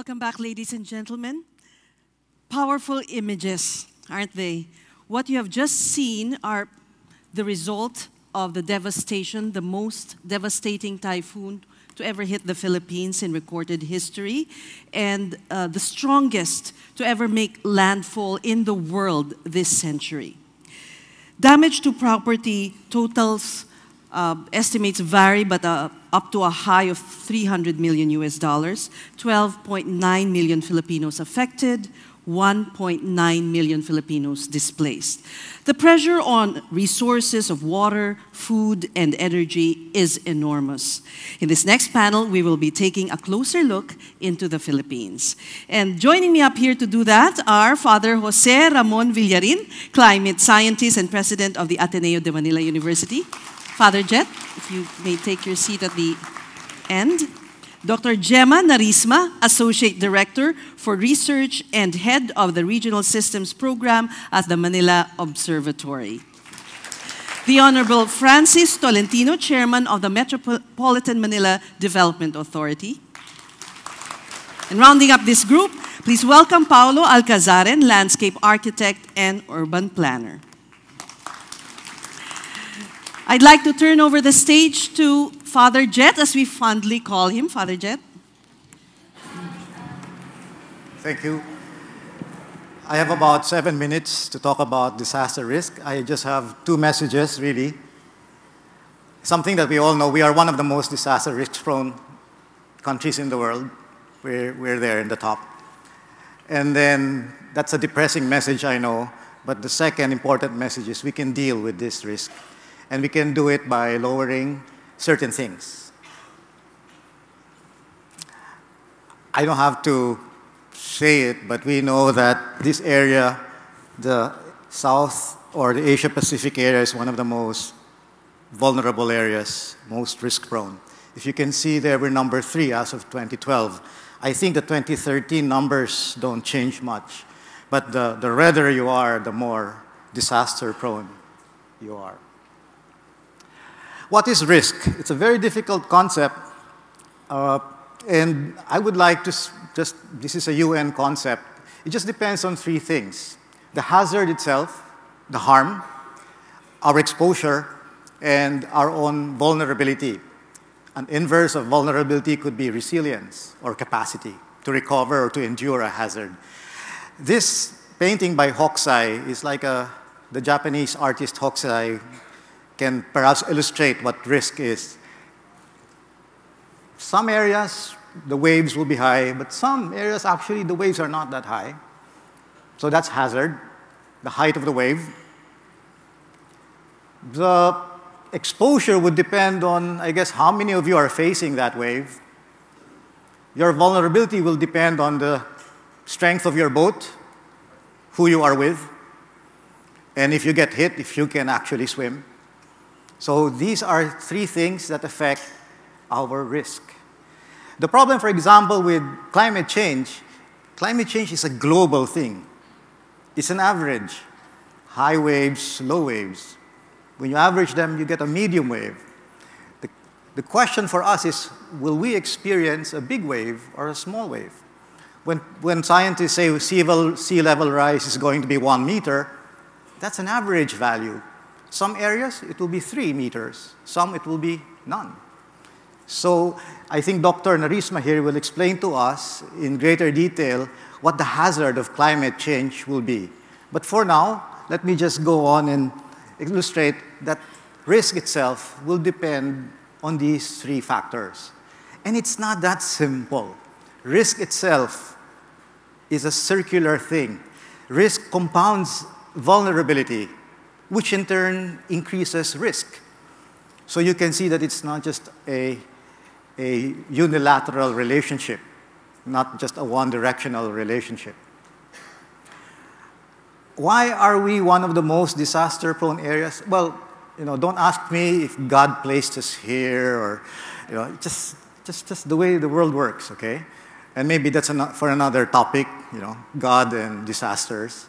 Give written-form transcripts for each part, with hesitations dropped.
Welcome back, ladies and gentlemen. Powerful images, aren't they? What you have just seen are the result of the devastation, the most devastating typhoon to ever hit the Philippines in recorded history, and the strongest to ever make landfall in the world this century. Damage to property totals, estimates vary, but up to a high of 300 million US dollars, 12.9 million Filipinos affected, 1.9 million Filipinos displaced. The pressure on resources of water, food, and energy is enormous. In this next panel, we will be taking a closer look into the Philippines. And joining me up here to do that are Father Jose Ramon Villarin, climate scientist and president of the Ateneo de Manila University. Father Jet, if you may take your seat at the end. Dr. Gemma Narisma, Associate Director for Research and Head of the Regional Systems Program at the Manila Observatory. The Honorable Francis Tolentino, Chairman of the Metropolitan Manila Development Authority. And rounding up this group, please welcome Paulo Alcazaren, Landscape Architect and Urban Planner. I'd like to turn over the stage to Father Jet, as we fondly call him. Father Jet. Thank you. I have about 7 minutes to talk about disaster risk. I just have 2 messages, really. Something that we all know, we are one of the most disaster risk-prone countries in the world. We're there in the top. And then, that's a depressing message, I know, but the second important message is we can deal with this risk. And we can do it by lowering certain things. I don't have to say it, but we know that this area, the South or the Asia-Pacific area, is one of the most vulnerable areas, most risk-prone. If you can see there, we're number 3 as of 2012. I think the 2013 numbers don't change much, but the redder you are, the more disaster-prone you are. What is risk? It's a very difficult concept, and I would like to this is a UN concept. It just depends on 3 things: the hazard itself, the harm, our exposure, and our own vulnerability. An inverse of vulnerability could be resilience or capacity to recover or to endure a hazard. This painting by Hokusai is like the Japanese artist Hokusai can perhaps illustrate what risk is. Some areas, the waves will be high, but some areas, actually, the waves are not that high. So that's hazard, the height of the wave. The exposure would depend on, I guess, how many of you are facing that wave. Your vulnerability will depend on the strength of your boat, who you are with, and if you get hit, if you can actually swim. So these are 3 things that affect our risk. The problem, for example, with climate change is a global thing. It's an average. High waves, low waves. When you average them, you get a medium wave. The question for us is, will we experience a big wave or a small wave? When scientists say sea level rise is going to be 1 meter, that's an average value. Some areas, it will be 3 meters. Some, it will be none. So I think Dr. Narisma here will explain to us in greater detail what the hazard of climate change will be. But for now, let me just go on and illustrate that risk itself will depend on these 3 factors. And it's not that simple. Risk itself is a circular thing. Risk compounds vulnerability, which in turn increases risk. So you can see that it's not just a unilateral relationship, not just a one-directional relationship. Why are we one of the most disaster-prone areas? Well, don't ask me if God placed us here or, just the way the world works, okay? And maybe that's for another topic, God and disasters.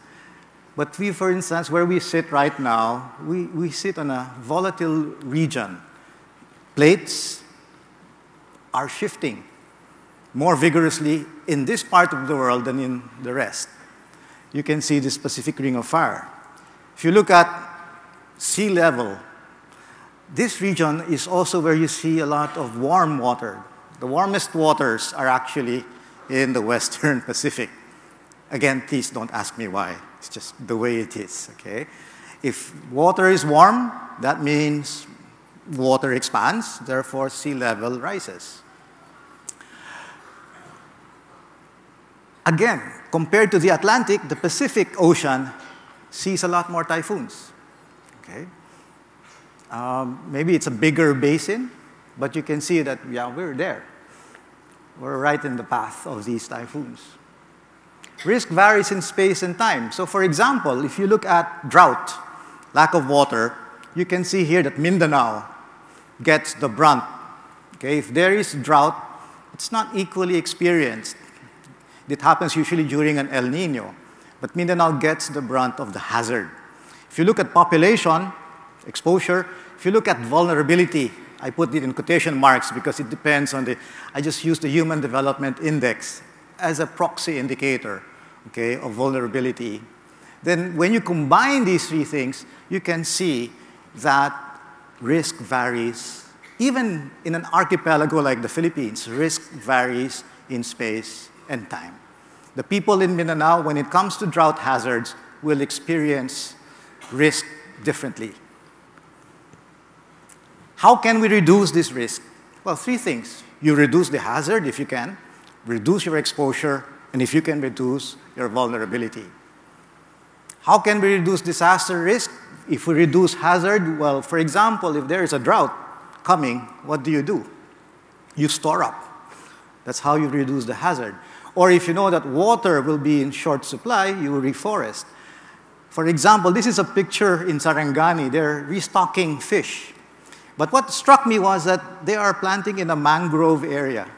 But we, for instance, where we sit right now, we sit on a volatile region. Plates are shifting. more vigorously in this part of the world than in the rest. You can see this Pacific Ring of Fire. If you look at sea level, this region is also where you see a lot of warm water. The warmest waters are actually in the Western Pacific. Again, please don't ask me why. It's just the way it is, okay? If water is warm, that means water expands, therefore sea level rises. Again, compared to the Atlantic, the Pacific Ocean sees a lot more typhoons, okay? Maybe it's a bigger basin, but you can see that, yeah, we're there. We're right in the path of these typhoons. Risk varies in space and time. So for example, if you look at drought, lack of water, you can see here that Mindanao gets the brunt. Okay? If there is drought, it's not equally experienced. It happens usually during an El Nino, but Mindanao gets the brunt of the hazard. If you look at population, exposure, if you look at vulnerability, I put it in quotation marks because it depends on I just use the Human Development Index as a proxy indicator, okay, of vulnerability. Then when you combine these three things, you can see that risk varies. Even in an archipelago like the Philippines, risk varies in space and time. The people in Mindanao, when it comes to drought hazards, will experience risk differently. How can we reduce this risk? Well, three things. You reduce the hazard if you can, reduce your exposure, and if you can, reduce your vulnerability. How can we reduce disaster risk? If we reduce hazard, well, for example, if there is a drought coming, what do? You store up. That's how you reduce the hazard. Or if you know that water will be in short supply, you will reforest. For example, this is a picture in Sarangani. They're restocking fish. But what struck me was that they are planting in a mangrove area.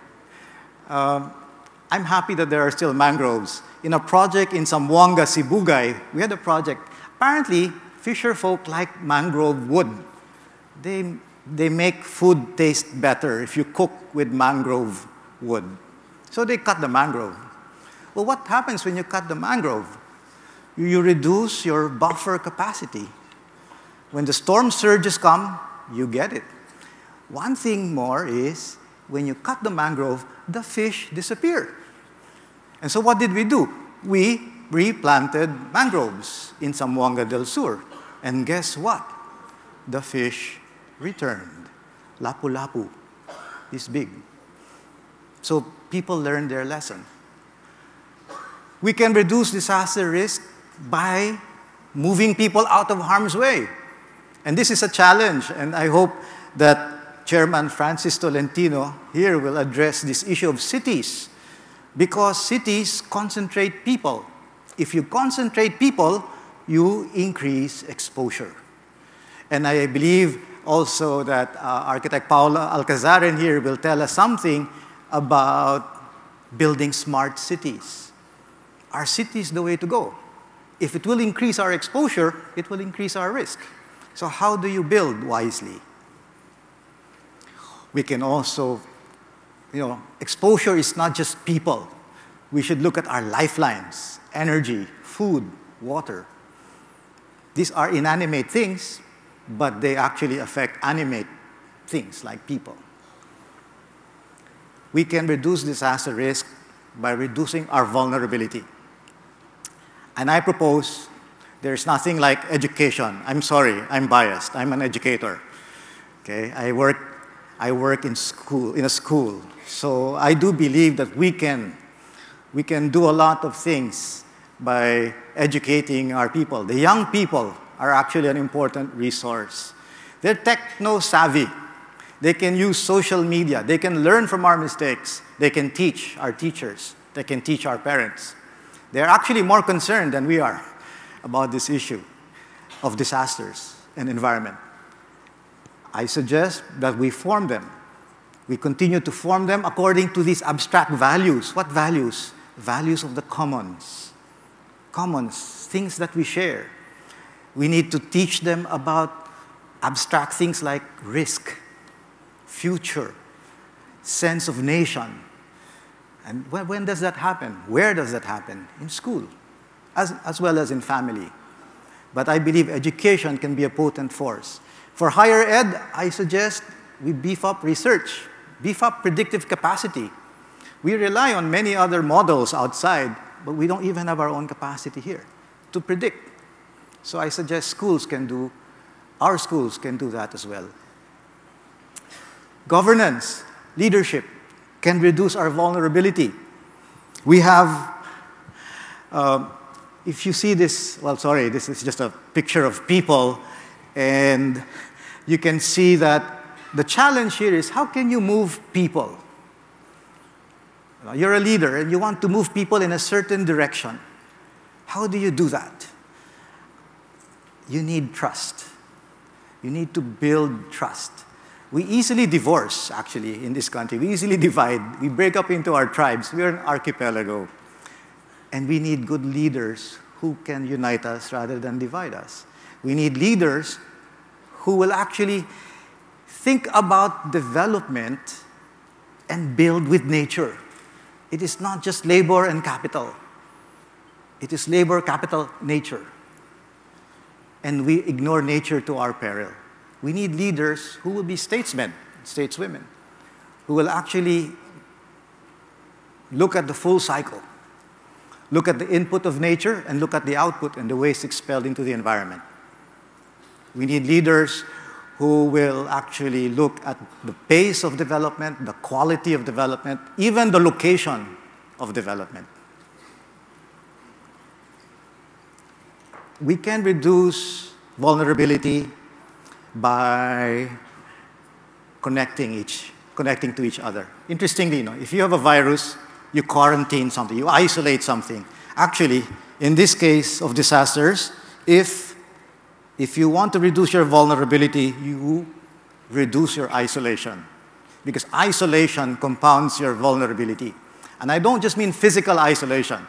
I'm happy that there are still mangroves. In a project in Zamboanga, Sibugay, we had a project. Apparently, fisher folk like mangrove wood. They make food taste better if you cook with mangrove wood. So they cut the mangrove. Well, what happens when you cut the mangrove? You reduce your buffer capacity. When the storm surges come, you get it. One thing more is, when you cut the mangrove, the fish disappear. And so what did we do? We replanted mangroves in Zamboanga del Sur. And guess what? The fish returned. Lapu-lapu is big. So people learned their lesson. We can reduce disaster risk by moving people out of harm's way. And this is a challenge, and I hope that Chairman Francis Tolentino here will address this issue of cities, because cities concentrate people. If you concentrate people, you increase exposure. And I believe also that architect Paulo Alcazaren here will tell us something about building smart cities. Are cities the way to go? If it will increase our exposure, it will increase our risk. So how do you build wisely? We can also, exposure is not just people. We should look at our lifelines, energy, food, water. These are inanimate things, but they actually affect animate things like people. We can reduce disaster risk by reducing our vulnerability. And I propose there's nothing like education. I'm sorry, I'm biased. I'm an educator. Okay, I work in a school. So I do believe that we can do a lot of things by educating our people. The young people are actually an important resource. They're techno-savvy. They can use social media. They can learn from our mistakes. They can teach our teachers. They can teach our parents. They're actually more concerned than we are about this issue of disasters and environment. I suggest that we form them. We continue to form them according to these abstract values. What values? Values of the commons. Commons, things that we share. We need to teach them about abstract things like risk, future, sense of nation. And when does that happen? Where does that happen? In school, as well as in family. But I believe education can be a potent force. For higher ed, I suggest we beef up research, beef up predictive capacity. We rely on many other models outside, but we don't even have our own capacity here to predict. So I suggest our schools can do that as well. Governance, leadership can reduce our vulnerability. We have, if you see this, well, sorry, this is just a picture of people, and you can see that the challenge here is how can you move people? You're a leader and you want to move people in a certain direction. How do you do that? You need trust. You need to build trust. We easily divorce, actually, in this country. We easily divide. We break up into our tribes. We're an archipelago. And we need good leaders who can unite us rather than divide us. We need leaders who will actually think about development and build with nature. It is not just labor and capital. It is labor, capital, nature. And we ignore nature to our peril. We need leaders who will be statesmen, stateswomen, who will actually look at the full cycle, look at the input of nature, and look at the output and the waste expelled into the environment. We need leaders who will actually look at the pace of development, the quality of development, even the location of development. We can reduce vulnerability by connecting to each other. Interestingly, if you have a virus, you quarantine something, you isolate something. Actually, in this case of disasters, if you want to reduce your vulnerability, you reduce your isolation. Because isolation compounds your vulnerability. And I don't just mean physical isolation,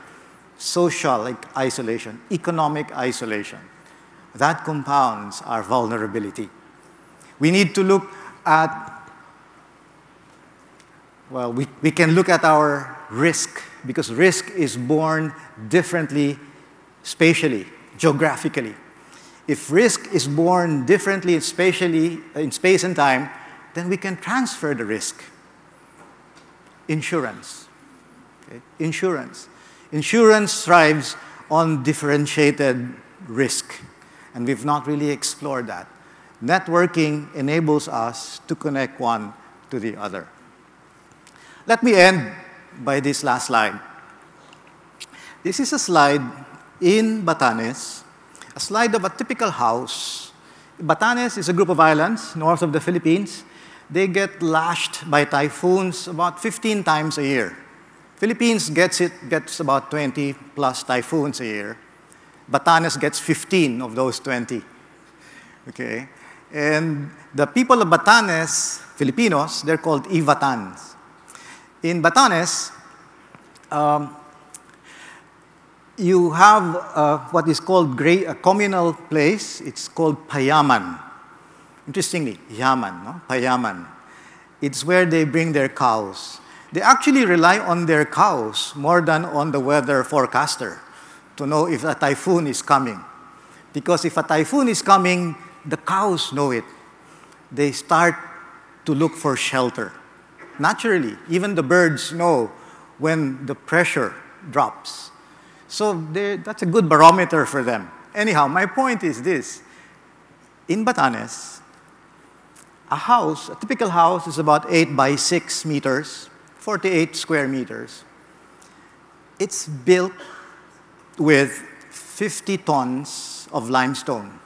social isolation, economic isolation. That compounds our vulnerability. We need to look at, well, we can look at our risk, because risk is born differently spatially, geographically. If risk is born differently spatially, in space and time, then we can transfer the risk. Insurance. Okay? Insurance. Insurance thrives on differentiated risk, and we've not really explored that. Networking enables us to connect one to the other. Let me end by this last slide. This is a slide in Batanes, a slide of a typical house. Batanes is a group of islands north of the Philippines. They get lashed by typhoons about 15 times a year. Philippines gets about 20 plus typhoons a year. Batanes gets 15 of those 20. Okay? And the people of Batanes, Filipinos, they're called Ivatans. In Batanes, you have what is called a communal place. It's called Payaman. Interestingly, Yaman, no? Payaman. It's where they bring their cows. They actually rely on their cows more than on the weather forecaster to know if a typhoon is coming. Because if a typhoon is coming, the cows know it. They start to look for shelter. Naturally, even the birds know when the pressure drops. So that's a good barometer for them. Anyhow, my point is this. In Batanes, a typical house is about 8 by 6 meters, 48 square meters. It's built with 50 tons of limestone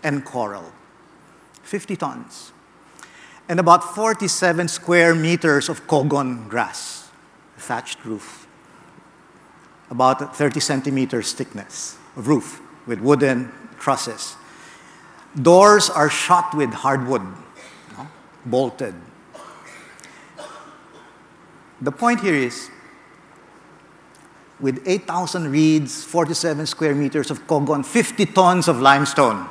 and coral. 50 tons. And about 47 square meters of kogon grass, thatched roof. About 30 centimeters thickness of roof with wooden trusses. Doors are shot with hardwood, bolted. The point here is, with 8,000 reeds, 47 square meters of kogon, 50 tons of limestone,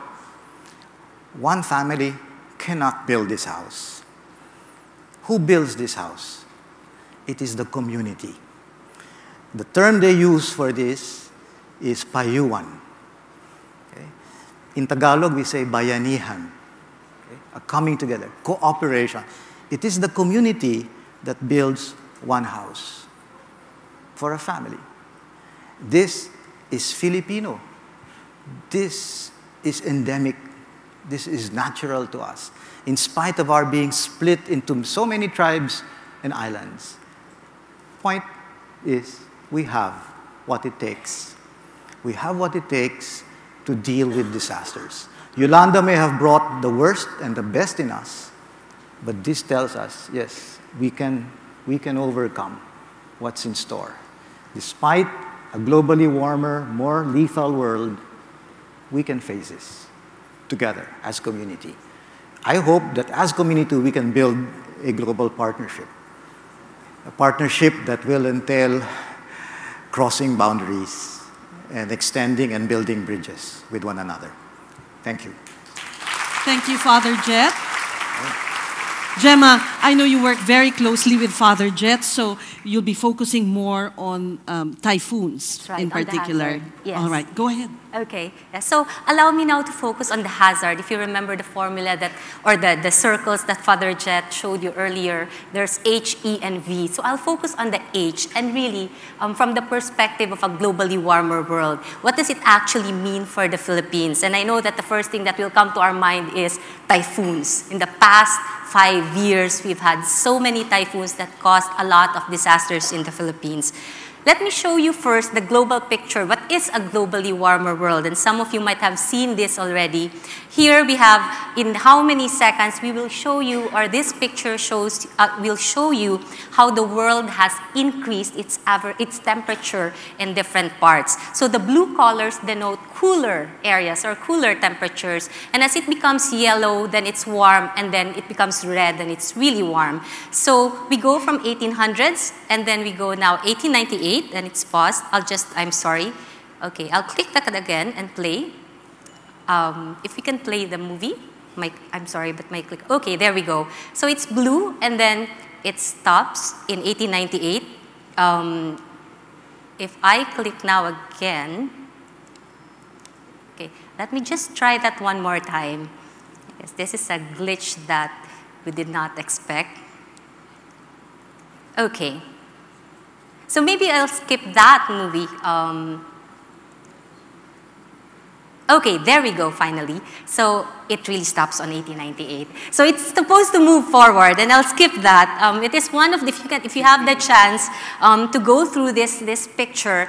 one family cannot build this house. Who builds this house? It is the community. The term they use for this is payuan. Okay? In Tagalog, we say bayanihan, okay? A coming together, cooperation. It is the community that builds one house for a family. This is Filipino. This is endemic. This is natural to us, in spite of our being split into so many tribes and islands. Point is, we have what it takes. We have what it takes to deal with disasters. Yolanda may have brought the worst and the best in us, but this tells us, yes, we can overcome what's in store. Despite a globally warmer, more lethal world, we can face this together as community. I hope that as community we can build a global partnership. A partnership that will entail crossing boundaries and extending and building bridges with one another. Thank you. Thank you, Father Jet. Gemma, I know you work very closely with Father Jet, so you'll be focusing more on typhoons right, in particular. Yes. All right, go ahead. Okay, yeah, so allow me now to focus on the hazard. If you remember the formula that, or the circles that Father Jet showed you earlier, there's H, E, and V. So I'll focus on the H, and really, from the perspective of a globally warmer world, what does it actually mean for the Philippines? And I know that the first thing that will come to our mind is typhoons. In the past 5 years, we've had so many typhoons that caused a lot of disasters in the Philippines. Let me show you first the global picture. What is a globally warmer world? And some of you might have seen this already. Here we have in how many seconds we will show you, or this picture shows, will show you how the world has increased its temperature in different parts. So the blue colors denote cooler areas or cooler temperatures. And as it becomes yellow, then it's warm, and then it becomes red, and it's really warm. So we go from 1800s, and then we go now 1898, and it's paused. I'm sorry. Okay, I'll click that again and play. If we can play the movie. I'm sorry, but my click. Okay, there we go. So it's blue, and then it stops in 1898. If I click now again, okay, let me just try that one more time. Yes, this is a glitch that we did not expect. Okay. So maybe I'll skip that movie. Okay, there we go, finally. So it really stops on 1898. So it's supposed to move forward, and I'll skip that. It is one of the, if you have the chance to go through this picture,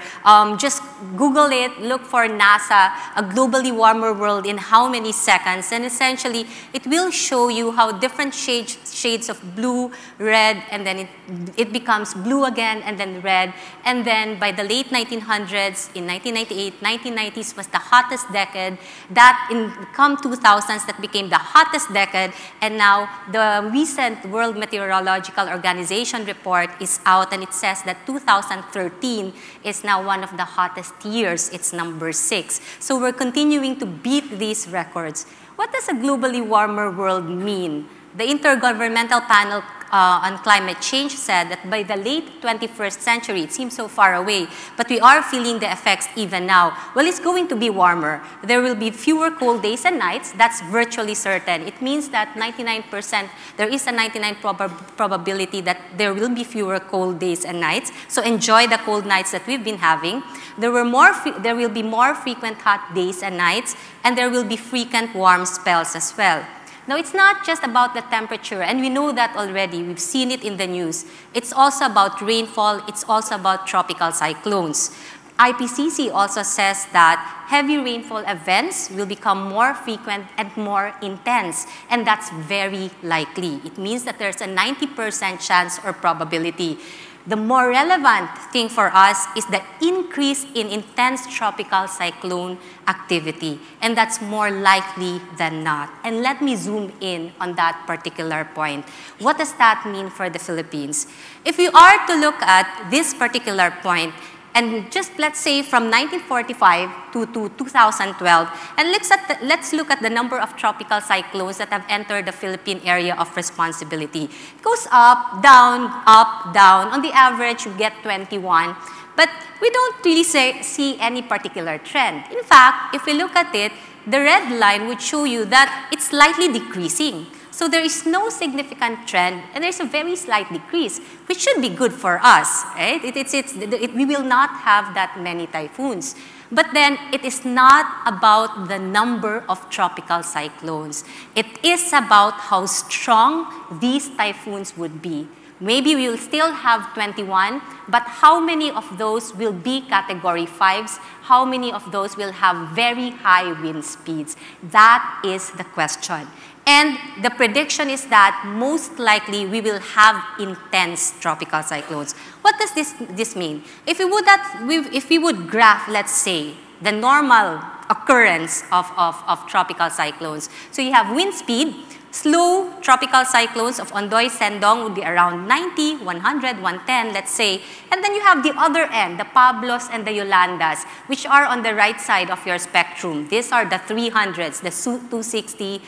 just Google it, look for NASA, a globally warmer world in how many seconds, and essentially it will show you how different shades of blue, red, and then it becomes blue again, and then red, and then by the late 1900s, in 1998, 1990s was the hottest decade, that in come 2000s, that became the hottest decade, and now the recent World Meteorological Organization report is out, and it says that 2013 is now one of the hottest years. It's number 6. So we're continuing to beat these records. What does a globally warmer world mean? The Intergovernmental Panel on Climate Change said that by the late 21st century, it seems so far away, but we are feeling the effects even now. Well, it's going to be warmer. There will be fewer cold days and nights. That's virtually certain. It means that 99%, there is a 99% probability that there will be fewer cold days and nights. So enjoy the cold nights that we've been having. There will be more frequent hot days and nights, and there will be frequent warm spells as well. Now, it's not just about the temperature, and we know that already. We've seen it in the news. It's also about rainfall. It's also about tropical cyclones. IPCC also says that heavy rainfall events will become more frequent and more intense, and that's very likely. It means that there's a 90% chance or probability. The more relevant thing for us is the increase in intense tropical cyclone activity, and that's more likely than not. And let me zoom in on that particular point. What does that mean for the Philippines? If we are to look at this particular point, and just let's say from 1945 to 2012, and let's look at the number of tropical cyclones that have entered the Philippine area of responsibility. It goes up, down, up, down. On the average, you get 21. But we don't really see any particular trend. In fact, if we look at it, the red line would show you that it's slightly decreasing. So there is no significant trend, and there's a very slight decrease, which should be good for us, right? We will not have that many typhoons. But then, it is not about the number of tropical cyclones. It is about how strong these typhoons would be. Maybe we will still have 21, but how many of those will be Category 5s? How many of those will have very high wind speeds? That is the question. And the prediction is that most likely we will have intense tropical cyclones. What does this mean? If we would graph, let's say, the normal occurrence of tropical cyclones. So you have wind speed. Slow tropical cyclones of Ondoy, Sendong would be around 90, 100, 110, let's say. And then you have the other end, the Pablos and the Yolandas, which are on the right side of your spectrum. These are the 300s, the 260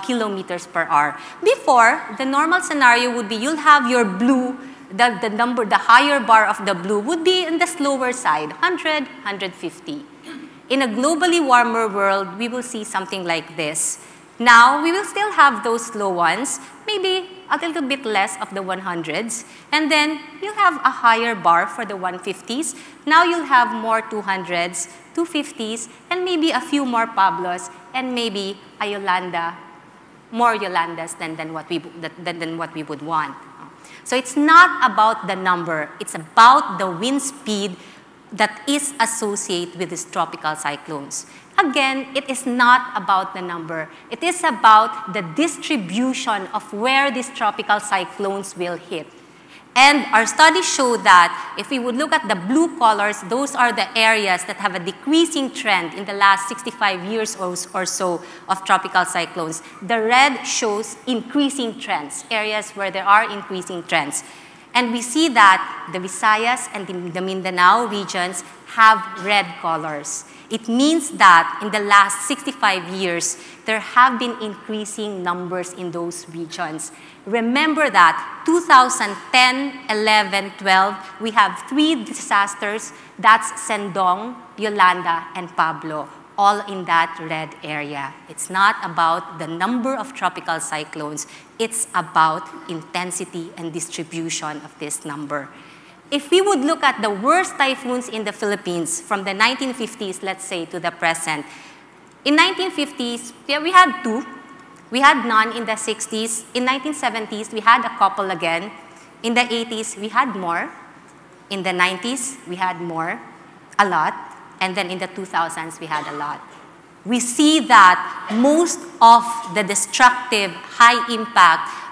kilometers per hour. Before, the normal scenario would be you'll have your blue, the higher bar of the blue would be in the slower side, 100, 150. In a globally warmer world, we will see something like this. Now, we will still have those slow ones, maybe a little bit less of the 100s, and then you'll have a higher bar for the 150s. Now you'll have more 200s, 250s, and maybe a few more Pablos, and maybe a Yolanda, more Yolandas than what we would want. So it's not about the number, it's about the wind speed that is associated with these tropical cyclones. Again, it is not about the number. It is about the distribution of where these tropical cyclones will hit. And our studies show that if we would look at the blue colors, those are the areas that have a decreasing trend in the last 65 years or so of tropical cyclones. The red shows increasing trends, areas where there are increasing trends. And we see that the Visayas and the Mindanao regions have red colors. It means that in the last 65 years, there have been increasing numbers in those regions. Remember that 2010, 11, 12, we have 3 disasters. That's Sendong, Yolanda, and Pablo, all in that red area. It's not about the number of tropical cyclones. It's about intensity and distribution of this number. If we would look at the worst typhoons in the Philippines from the 1950s, let's say, to the present, in 1950s, we had 2. We had none in the 60s. In 1970s, we had a couple again. In the 80s, we had more. In the 90s, we had more, a lot. And then in the 2000s, we had a lot. We see that most of the destructive, high-impact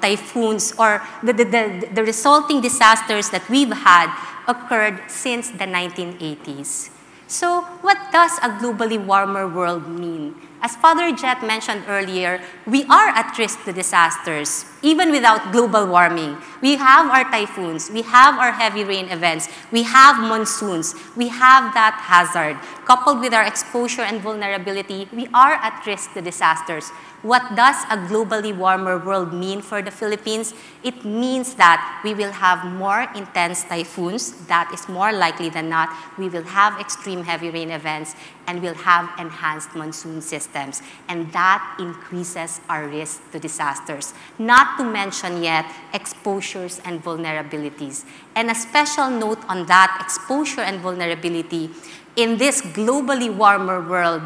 typhoons or the resulting disasters that we've had occurred since the 1980s. So what does a globally warmer world mean? As Father Jet mentioned earlier, we are at risk to disasters, even without global warming. We have our typhoons, we have our heavy rain events, we have monsoons, we have that hazard. Coupled with our exposure and vulnerability, we are at risk to disasters. What does a globally warmer world mean for the Philippines? It means that we will have more intense typhoons. That is more likely than not. We will have extreme heavy rain events, and we'll have enhanced monsoon systems. And that increases our risk to disasters. Not to mention yet exposures and vulnerabilities. And a special note on that exposure and vulnerability, in this globally warmer world,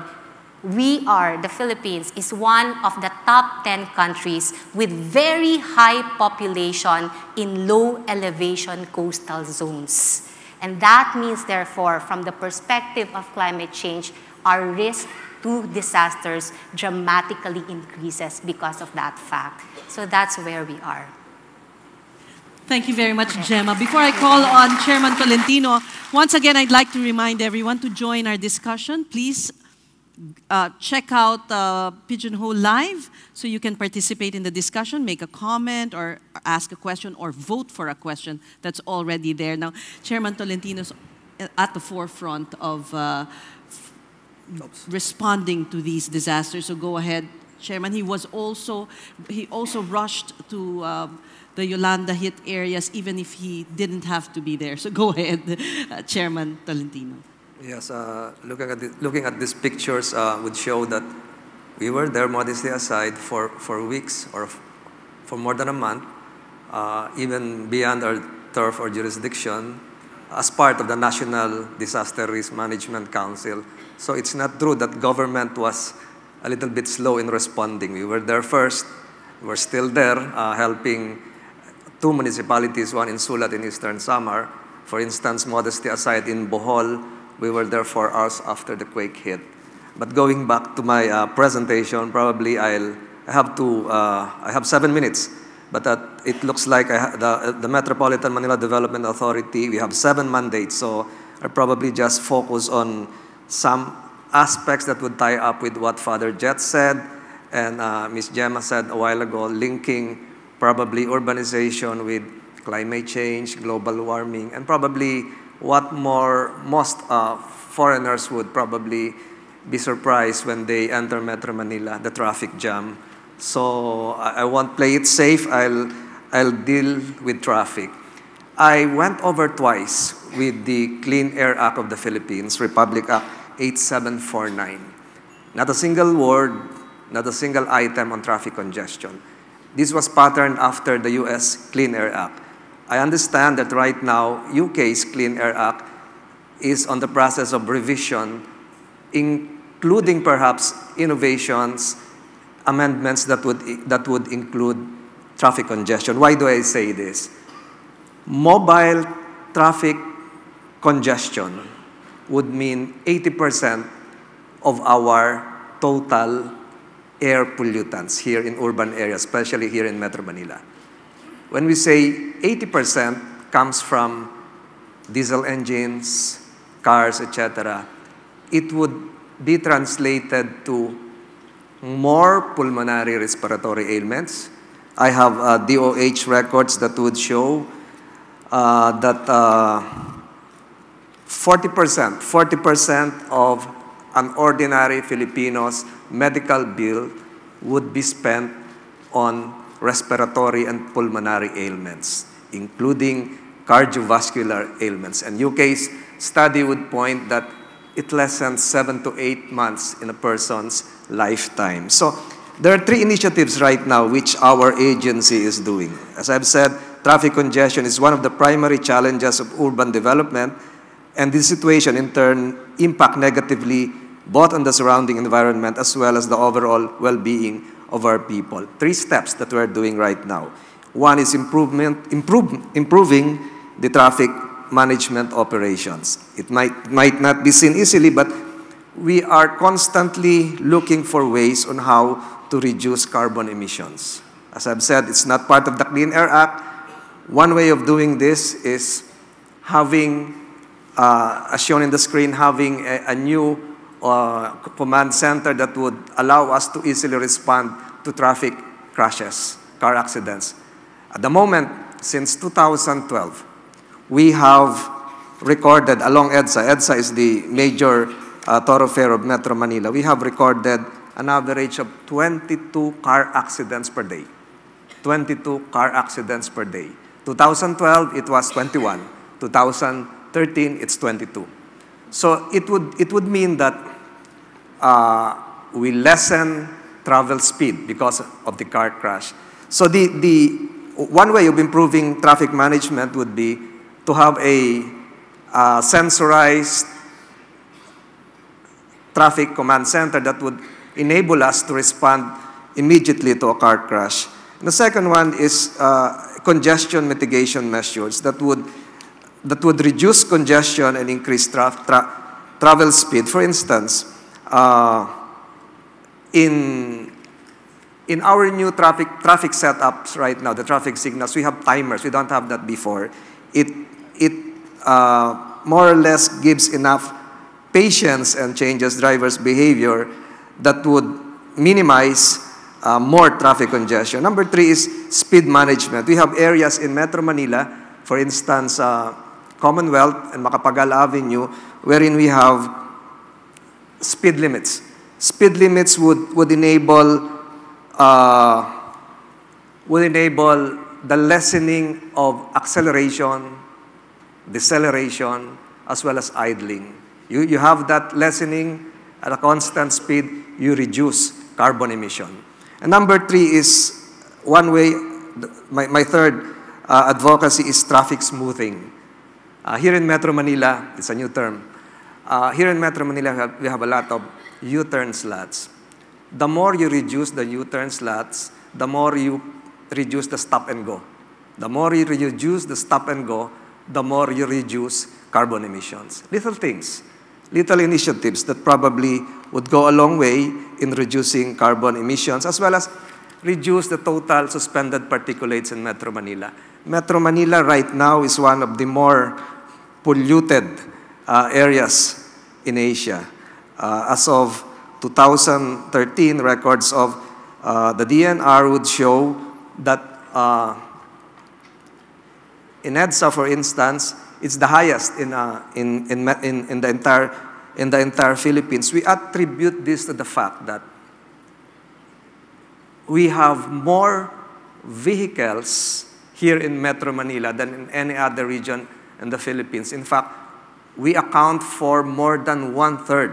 the Philippines is one of the top 10 countries with very high population in low elevation coastal zones. And that means, therefore, from the perspective of climate change, our risk to disasters dramatically increases because of that fact. So that's where we are. Thank you very much, Gemma. Before I call on Chairman Tolentino, once again, I'd like to remind everyone to join our discussion. Please check out Pigeonhole Live so you can participate in the discussion, make a comment or ask a question or vote for a question that's already there. Now, Chairman Tolentino's at the forefront of responding to these disasters, so go ahead, Chairman, he also rushed to the Yolanda hit areas, even if he didn't have to be there. So go ahead, Chairman Tolentino. Yes, looking at these pictures would show that we were there, modesty aside, for weeks or for more than a month, even beyond our turf or jurisdiction, as part of the National Disaster Risk Management Council. So it's not true that government was a little bit slow in responding. We were there first. We're still there, helping two municipalities, one in Sulat in Eastern Samar. For instance, modesty aside, in Bohol, we were there 4 hours after the quake hit. But going back to my presentation, probably I have 7 minutes. But it looks like the Metropolitan Manila Development Authority, we have 7 mandates. So I probably just focus on some aspects that would tie up with what Father Jet said and Ms. Gemma said a while ago, linking probably urbanization with climate change, global warming, and probably what most foreigners would probably be surprised when they enter Metro Manila, the traffic jam. So I won't play it safe. I'll deal with traffic. I went over twice with the Clean Air Act of the Philippines, Republic Act 8749. Not a single word, not a single item on traffic congestion. This was patterned after the US Clean Air Act. I understand that right now, UK's Clean Air Act is on the process of revision, including perhaps innovations, amendments that would include traffic congestion. Why do I say this? Mobile traffic congestion would mean 80% of our total air pollutants here in urban areas, especially here in Metro Manila. When we say 80% comes from diesel engines, cars, etc., it would be translated to more pulmonary respiratory ailments. I have DOH records that would show that 40% of an ordinary Filipino's medical bill would be spent on respiratory and pulmonary ailments, including cardiovascular ailments. And UK's study would point that it lessens 7 to 8 months in a person's lifetime. So there are 3 initiatives right now which our agency is doing. As I've said, traffic congestion is one of the primary challenges of urban development, and this situation in turn impact negatively both on the surrounding environment as well as the overall well-being of our people. 3 steps that we're doing right now. One is improving the traffic management operations. It might not be seen easily, but we are constantly looking for ways on how to reduce carbon emissions. As I've said, it's not part of the Clean Air Act. One way of doing this is having, as shown in the screen, having a new command center that would allow us to easily respond to traffic crashes, car accidents. At the moment, since 2012, we have recorded along EDSA. EDSA is the major thoroughfare of Metro Manila. We have recorded an average of 22 car accidents per day. 22 car accidents per day. 2012, it was 21. 2013, it's 22. So it would mean that we lessen travel speed because of the car crash. So the one way of improving traffic management would be to have a sensorized traffic command center that would enable us to respond immediately to a car crash. And the second one is congestion mitigation measures that would reduce congestion and increase travel speed. For instance, in our new traffic setups right now, the traffic signals, we have timers. We don't have that before. It more or less gives enough patience and changes drivers' behavior that would minimize more traffic congestion. Number 3 is speed management. We have areas in Metro Manila, for instance, Commonwealth and Macapagal Avenue, wherein we have speed limits. Speed limits would enable will enable the lessening of acceleration, deceleration, as well as idling. You have that lessening at a constant speed, you reduce carbon emission. And number 3 is one way, my third advocacy is traffic smoothing. Here in Metro Manila, it's a new term. Here in Metro Manila, we have a lot of U-turn slots. The more you reduce the U-turn slots, the more you reduce the stop and go. The more you reduce the stop and go, the more you reduce carbon emissions. Little things, little initiatives that probably would go a long way in reducing carbon emissions, as well as reduce the total suspended particulates in Metro Manila. Metro Manila right now is one of the more polluted areas in Asia. As of 2013, records of the DNR would show that in EDSA, for instance, it's the highest in the entire Philippines. We attribute this to the fact that we have more vehicles here in Metro Manila than in any other region in the Philippines. In fact, we account for more than 1/3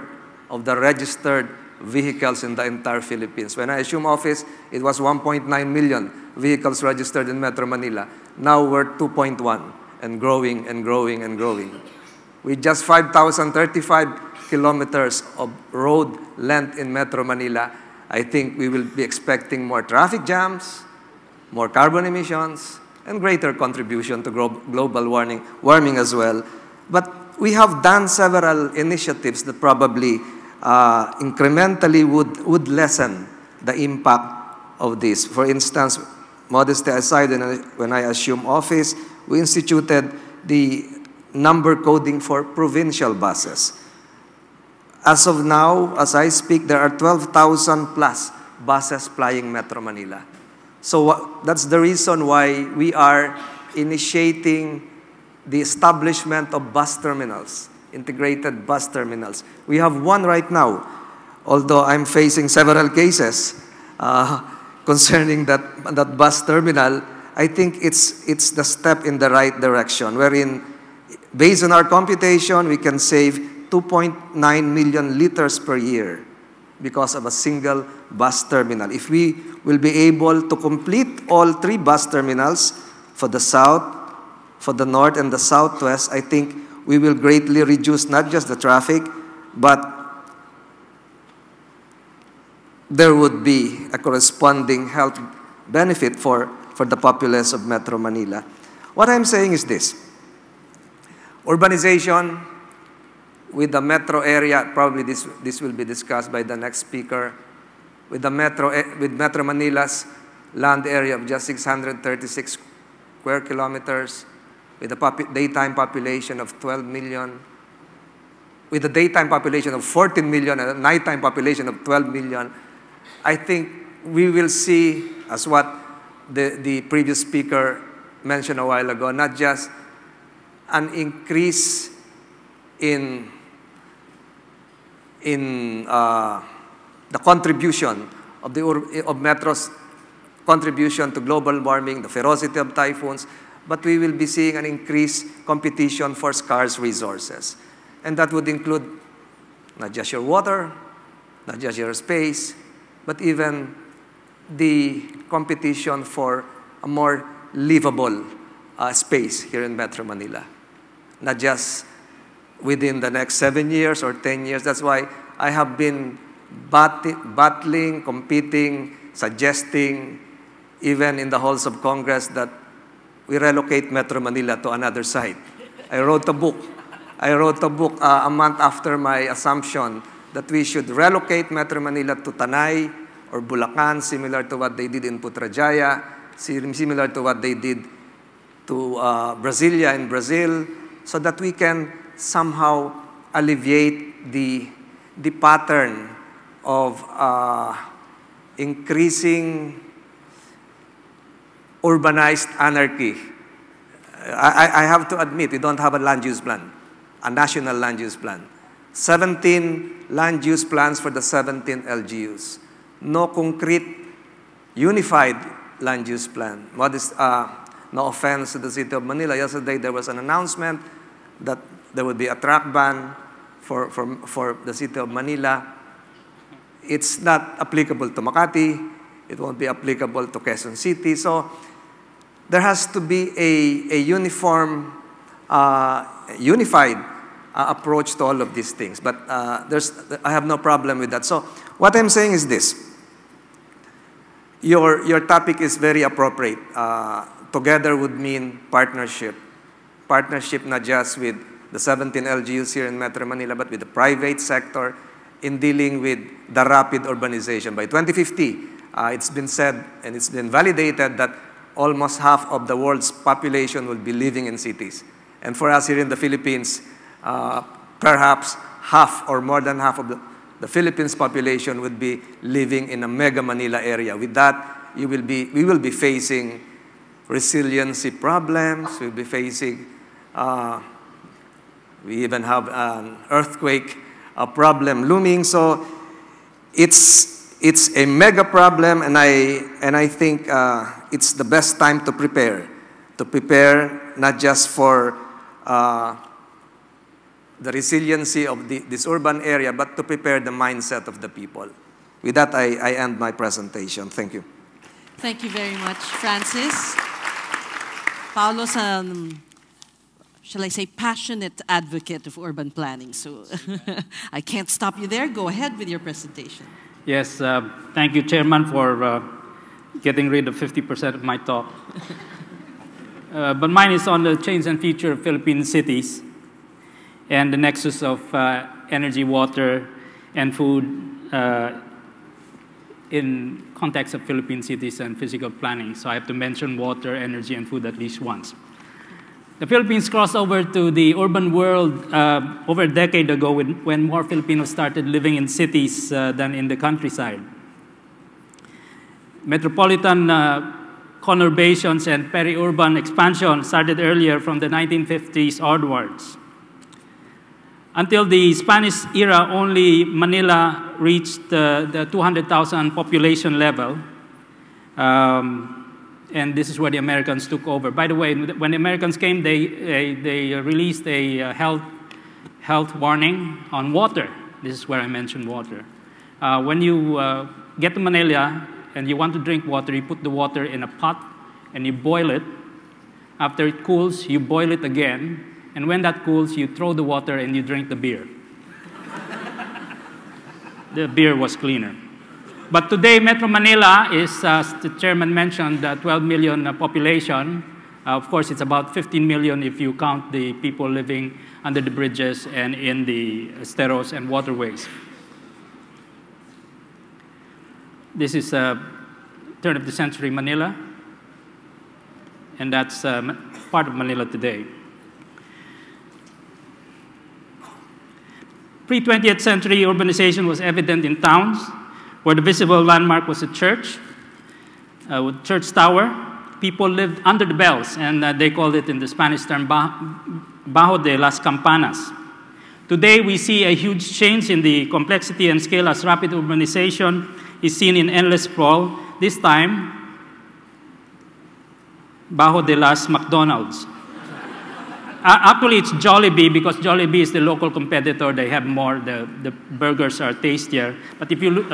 of the registered vehicles in the entire Philippines. When I assumed office, it was 1.9 million vehicles registered in Metro Manila. Now we're 2.1 and growing and growing and growing. With just 5,035 kilometers of road length in Metro Manila, I think we will be expecting more traffic jams, more carbon emissions, and greater contribution to global warming as well. But we have done several initiatives that probably incrementally would lessen the impact of this. For instance, modesty aside, when I assumed office, we instituted the number coding for provincial buses. As of now, as I speak, there are 12,000 plus buses flying Metro Manila. So that's the reason why we are initiating the establishment of bus terminals, integrated bus terminals. We have one right now, although I'm facing several cases concerning that bus terminal. I think it's the step in the right direction, wherein, based on our computation, we can save 2.9 million liters per year because of a single bus terminal. If we will be able to complete all 3 bus terminals for the south, for the north, and the southwest, I think we will greatly reduce not just the traffic, but there would be a corresponding health benefit for the populace of Metro Manila. What I'm saying is this. Urbanization with the metro area, probably this will be discussed by the next speaker, with Metro Manila's land area of just 636 square kilometers, with a daytime population of 12 million, with a daytime population of 14 million and a nighttime population of 12 million, I think we will see, as what the previous speaker mentioned a while ago, not just an increase in the contribution of Metro's contribution to global warming, the ferocity of typhoons, but we will be seeing an increased competition for scarce resources. And that would include not just your water, not just your space, but even the competition for a more livable space here in Metro Manila. Not just within the next 7 years or 10 years. That's why I have been battling, competing, suggesting, even in the halls of Congress, that we relocate Metro Manila to another site. I wrote a book a month after my assumption that we should relocate Metro Manila to Tanay or Bulacan, similar to what they did in Putrajaya, similar to what they did to Brasilia in Brazil, so that we can somehow alleviate the pattern of increasing urbanized anarchy. I have to admit, we don't have a land use plan, a national land use plan. 17 land use plans for the 17 LGUs. No concrete unified land use plan. No offense to the city of Manila. Yesterday there was an announcement that there would be a track ban for the city of Manila. It's not applicable to Makati. It won't be applicable to Quezon City. So there has to be a uniform, unified approach to all of these things. But I have no problem with that. So what I'm saying is this. Your topic is very appropriate. Together would mean partnership. Partnership not just with the 17 LGUs here in Metro Manila, but with the private sector in dealing with the rapid urbanization. By 2050, it's been said and it's been validated that almost half of the world's population will be living in cities. And for us here in the Philippines, perhaps half or more than half of the Philippines population would be living in a mega Manila area. With that, we will be facing resiliency problems. We'll be facing, we even have an earthquake problem looming. So it's a mega problem, and I think it's the best time to prepare not just for the resiliency of this urban area, but to prepare the mindset of the people. With that, I end my presentation. Thank you. Thank you very much, Francis. Paulo's, shall I say, passionate advocate of urban planning. So I can't stop you there. Go ahead with your presentation. Yes, thank you, Chairman, for getting rid of 50% of my talk. But mine is on the change and future of Philippine cities and the nexus of energy, water, and food in context of Philippine cities and physical planning. So I have to mention water, energy, and food at least once. The Philippines crossed over to the urban world over a decade ago when more Filipinos started living in cities than in the countryside. Metropolitan conurbations and peri-urban expansion started earlier from the 1950s onwards. Until the Spanish era, only Manila reached the 200,000 population level. And this is where the Americans took over. By the way, when the Americans came, they released a health warning on water. This is where I mentioned water. When you get to Manila and you want to drink water, you put the water in a pot and you boil it. After it cools, you boil it again. And when that cools, you throw the water and you drink the beer. The beer was cleaner. But today, Metro Manila is, as the chairman mentioned, 12 million population. Of course, it's about 15 million if you count the people living under the bridges and in the esteros and waterways. This is turn of the century Manila. And that's part of Manila today. Pre-20th century urbanization was evident in towns, where the visible landmark was a church, with church tower. People lived under the bells, and they called it in the Spanish term, bajo de las campanas. Today, we see a huge change in the complexity and scale as rapid urbanization is seen in endless sprawl, this time, bajo de las McDonald's. Actually, it's Jollibee, because Jollibee is the local competitor. They have more, the burgers are tastier. But if you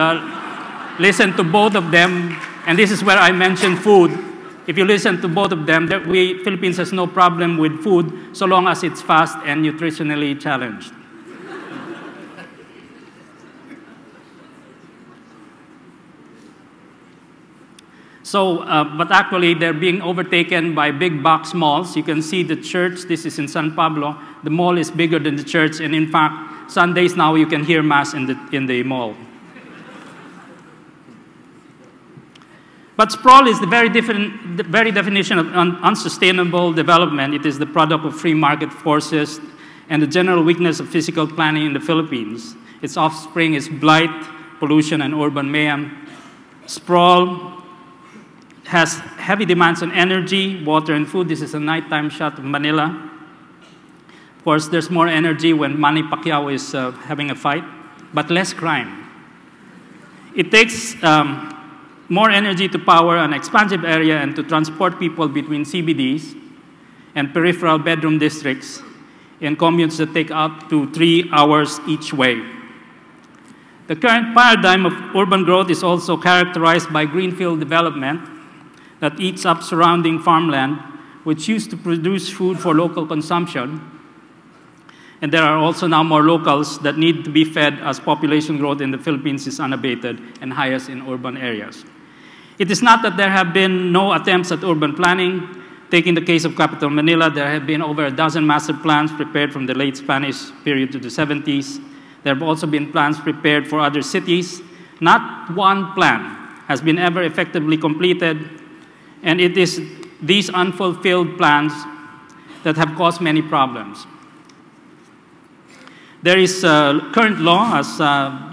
listen to both of them, and this is where I mentioned food, if you listen to both of them, Philippines has no problem with food so long as it's fast and nutritionally challenged. So, but actually, they're being overtaken by big box malls. You can see the church. This is in San Pablo. The mall is bigger than the church, and in fact, Sundays now you can hear mass in the mall. But sprawl is the very definition of unsustainable development. It is the product of free market forces and the general weakness of physical planning in the Philippines. Its offspring is blight, pollution, and urban mayhem. Sprawl has heavy demands on energy, water, and food. This is a nighttime shot of Manila. Of course, there's more energy when Manny Pacquiao is having a fight, but less crime. It takes more energy to power an expansive area and to transport people between CBDs and peripheral bedroom districts in commutes that take up to 3 hours each way. The current paradigm of urban growth is also characterized by greenfield development that eats up surrounding farmland, which used to produce food for local consumption. And there are also now more locals that need to be fed as population growth in the Philippines is unabated and highest in urban areas. It is not that there have been no attempts at urban planning. Taking the case of Capital Manila, there have been over a dozen master plans prepared from the late Spanish period to the 70s. There have also been plans prepared for other cities. Not one plan has been ever effectively completed, and it is these unfulfilled plans that have caused many problems. There is a current law, as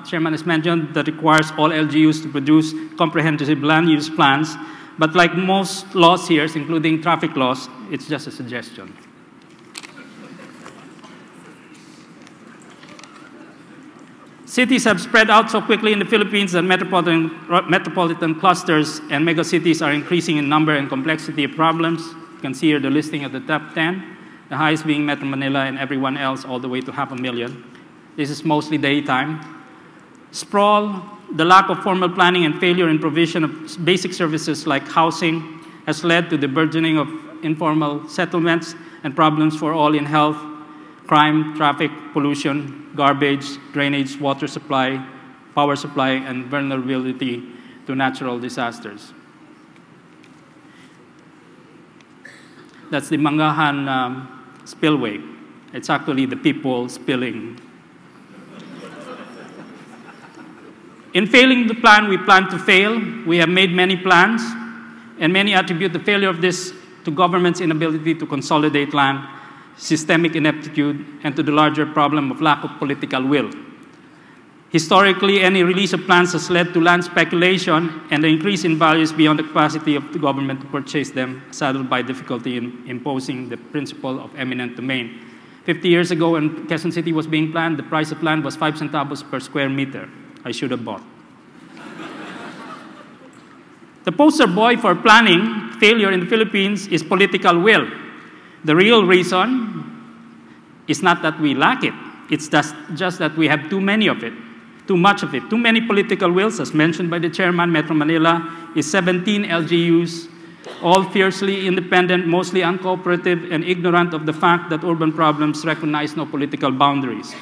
Chairman has mentioned, that requires all LGUs to produce comprehensive land use plans. But like most laws here, including traffic laws, it's just a suggestion. Cities have spread out so quickly in the Philippines that metropolitan clusters and megacities are increasing in number and complexity of problems. You can see here the listing of the top 10, the highest being Metro Manila and everyone else all the way to 500,000. This is mostly daytime. Sprawl, the lack of formal planning and failure in provision of basic services like housing has led to the burgeoning of informal settlements and problems for all in health, crime, traffic, pollution, garbage, drainage, water supply, power supply, and vulnerability to natural disasters. That's the Mangahan spillway. It's actually the people spilling. In failing the plan, we plan to fail. We have made many plans, and many attribute the failure of this to government's inability to consolidate land, systemic ineptitude, and to the larger problem of lack of political will. Historically, any release of plans has led to land speculation and the increase in values beyond the capacity of the government to purchase them, saddled by difficulty in imposing the principle of eminent domain. 50 years ago, when Quezon City was being planned, the price of land was 5 centavos per square meter. I should have bought. The poster boy for planning failure in the Philippines is political will. The real reason is not that we lack it. It's just that we have too many of it, too much of it. Too many political wills, as mentioned by the chairman. Metro Manila is 17 LGUs, all fiercely independent, mostly uncooperative, and ignorant of the fact that urban problems recognize no political boundaries.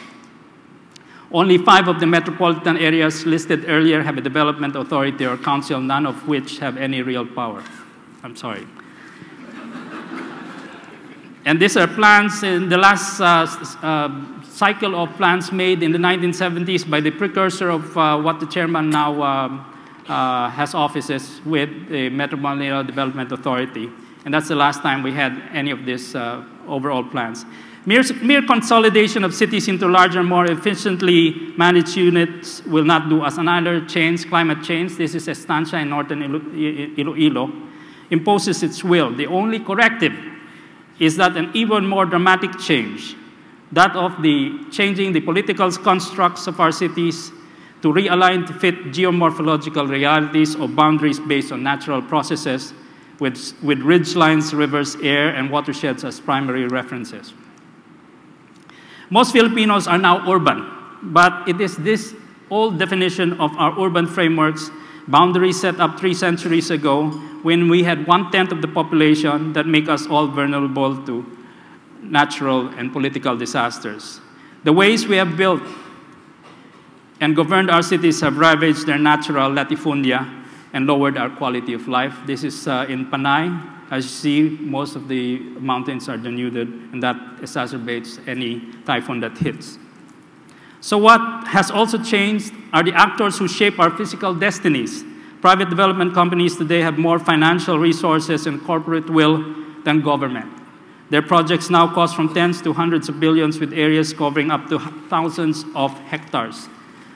Only 5 of the metropolitan areas listed earlier have a development authority or council, none of which have any real power. I'm sorry. And these are plans in the last cycle of plans made in the 1970s by the precursor of what the chairman now has offices with the Metro Manila Development Authority. And that's the last time we had any of these overall plans. Mere consolidation of cities into larger, more efficiently managed units will not do us. Another change, climate change, this is Estancia in northern Iloilo, imposes its will. The only corrective is that an even more dramatic change, that of changing the political constructs of our cities to realign to fit geomorphological realities or boundaries based on natural processes with ridgelines, rivers, air, and watersheds as primary references. Most Filipinos are now urban, but it is this old definition of our urban frameworks, boundaries set up 3 centuries ago, when we had 1/10 of the population, that make us all vulnerable to natural and political disasters. The ways we have built and governed our cities have ravaged their natural latifundia and lowered our quality of life. This is in Panay. As you see, most of the mountains are denuded, and that exacerbates any typhoon that hits. So what has also changed are the actors who shape our physical destinies. Private development companies today have more financial resources and corporate will than government. Their projects now cost from tens to hundreds of billions, with areas covering up to thousands of hectares.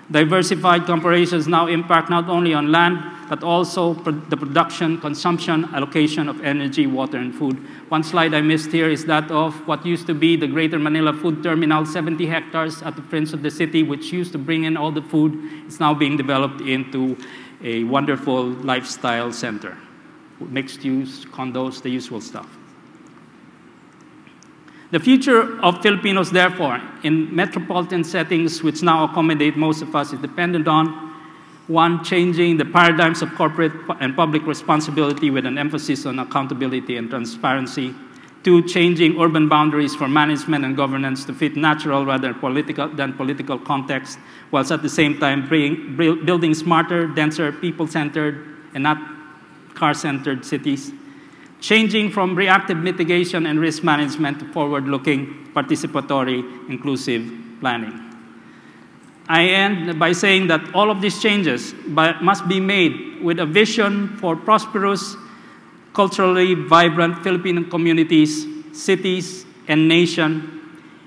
Diversified corporations now impact not only on land, but also the production, consumption, allocation of energy, water, and food. One slide I missed here is that of what used to be the Greater Manila Food Terminal, 70 hectares at the fringe of the city, which used to bring in all the food. It's now being developed into a wonderful lifestyle center. Mixed use, condos, the usual stuff. The future of Filipinos, therefore, in metropolitan settings, which now accommodate most of us, is dependent on, one, changing the paradigms of corporate and public responsibility with an emphasis on accountability and transparency. Two, changing urban boundaries for management and governance to fit natural rather than political context, whilst at the same time building smarter, denser, people-centered, and not car-centered cities. Changing from reactive mitigation and risk management to forward-looking, participatory, inclusive planning. I end by saying that all of these changes must be made with a vision for prosperous, culturally vibrant Filipino communities, cities, and nation.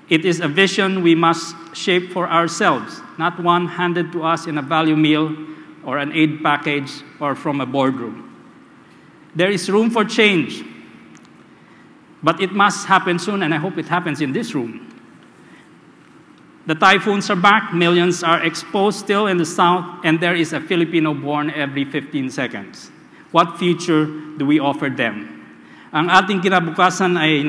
It is a vision we must shape for ourselves, not one handed to us in a value meal or an aid package or from a boardroom. There is room for change, but it must happen soon, and I hope it happens in this room. The typhoons are back, millions are exposed still in the south, and there is a Filipino born every 15 seconds. What future do we offer them? Ang ating kinabukasan ay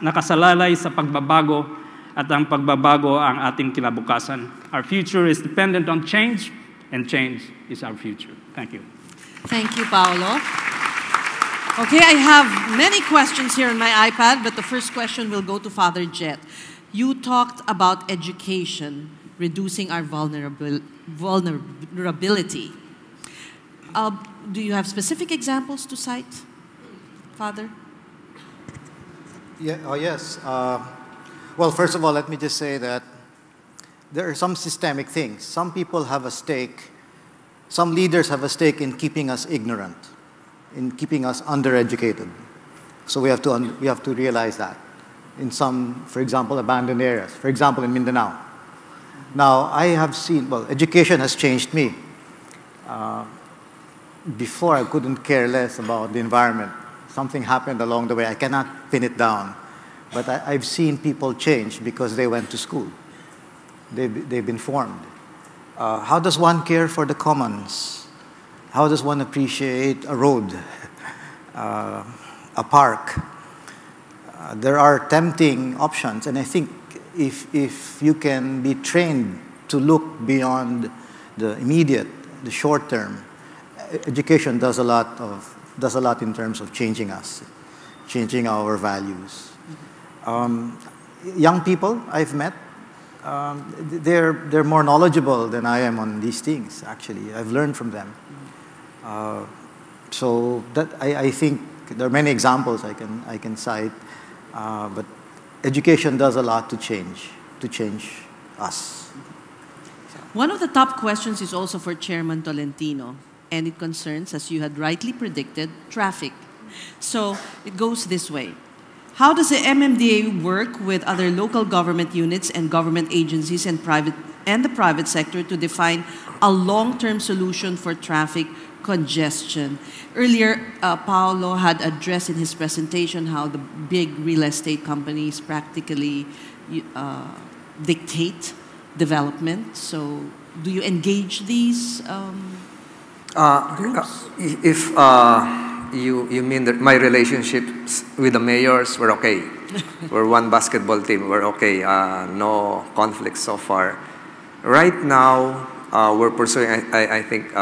nakasalalay sa pagbabago, at ang pagbabago ang ating kinabukasan. Our future is dependent on change, and change is our future. Thank you. Thank you, Paulo. Okay, I have many questions here on my iPad, but the first question will go to Father Jet. You talked about education, reducing our vulnerability. Do you have specific examples to cite, Father? Yeah, oh, yes. Well, first of all, let me just say that there are some systemic things. Some people have a stake, some leaders have a stake in keeping us ignorant, in keeping us undereducated. So we have to realize that. In some, for example, abandoned areas. For example, in Mindanao. Now, I have seen, well, education has changed me. Before, I couldn't care less about the environment. Something happened along the way. I cannot pin it down. But I've seen people change because they went to school. They've been formed. How does one care for the commons? How does one appreciate a road, a park? There are tempting options, and I think if you can be trained to look beyond the immediate, the short term, education does a lot in terms of changing us, changing our values. Young people I've met, they're more knowledgeable than I am on these things. Actually, I've learned from them. So that I think there are many examples I can cite. But education does a lot to change us. One of the top questions is also for Chairman Tolentino, and it concerns, as you had rightly predicted, traffic. So it goes this way. How does the MMDA work with other local government units and government agencies and the private sector to define a long-term solution for traffic congestion? Earlier, Paulo had addressed in his presentation how the big real estate companies practically dictate development. So do you engage these groups? If you mean that my relationships with the mayors were okay. We're one basketball team. We're okay. No conflicts so far. Right now, we're pursuing, I think,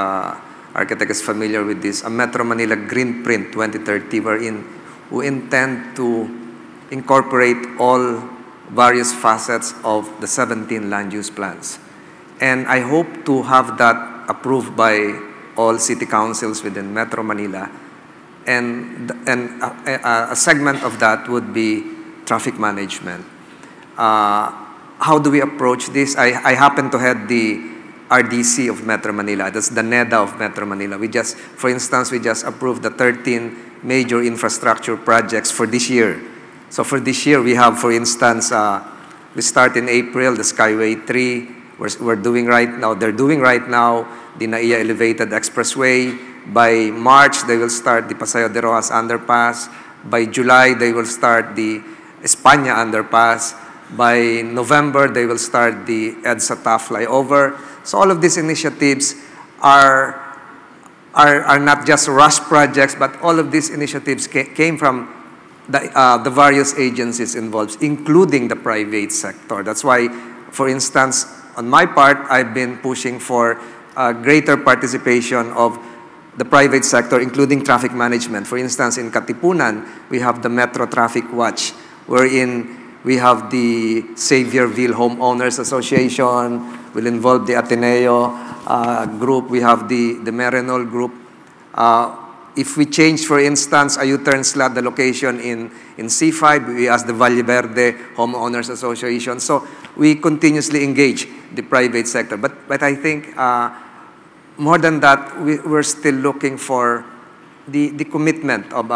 Architect is familiar with this, a Metro Manila Green Print 2030, wherein we intend to incorporate all various facets of the 17 land use plans. And I hope to have that approved by all city councils within Metro Manila. And a segment of that would be traffic management. How do we approach this? I happen to head the RDC of Metro Manila. That's the NEDA of Metro Manila. For instance, we just approved the 13 major infrastructure projects for this year. So for this year, we have, for instance, we start in April, the Skyway 3. We're doing right now, they're doing right now the NAIA Elevated Expressway. By March, they will start the Paseo de Rojas Underpass. By July, they will start the España Underpass. By November, they will start the EDSA TAF flyover. So all of these initiatives are are not just rush projects, but all of these initiatives came from the various agencies involved, including the private sector. That's why, for instance, on my part, I've been pushing for greater participation of the private sector, including traffic management. For instance, in Katipunan, we have the Metro Traffic Watch, wherein we have the Xavierville Homeowners Association, will involve the Ateneo group, we have the Merenol group. If we change, for instance, a U-turn slot, the location in C5, we ask the Valle Verde Homeowners Association. So we continuously engage the private sector. But I think more than that, we're still looking for the commitment of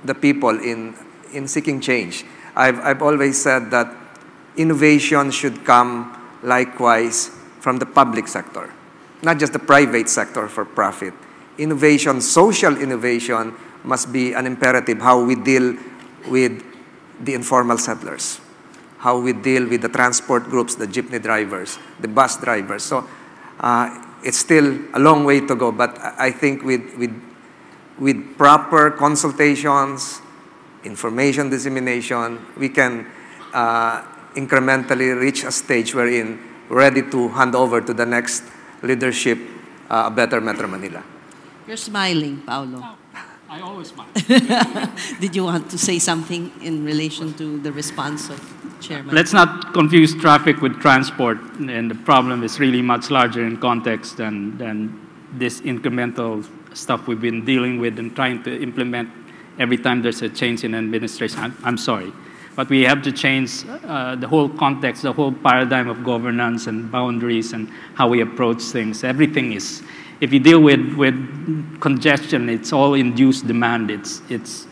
the people in seeking change. I've always said that innovation should come likewise from the public sector, not just the private sector for profit. Innovation, social innovation, must be an imperative. How we deal with the informal settlers, how we deal with the transport groups, the jeepney drivers, the bus drivers. So it's still a long way to go, but I think with proper consultations, information dissemination, we can incrementally reach a stage wherein we're ready to hand over to the next leadership a better Metro Manila. You're smiling, Paulo. I always smile. Did you want to say something in relation to the response of Chairman? Let's not confuse traffic with transport, and the problem is really much larger in context than this incremental stuff we've been dealing with and trying to implement every time there's a change in administration. I'm sorry. But we have to change the whole context, the whole paradigm of governance and boundaries and how we approach things. Everything is, if you deal with congestion, it's all induced demand. It's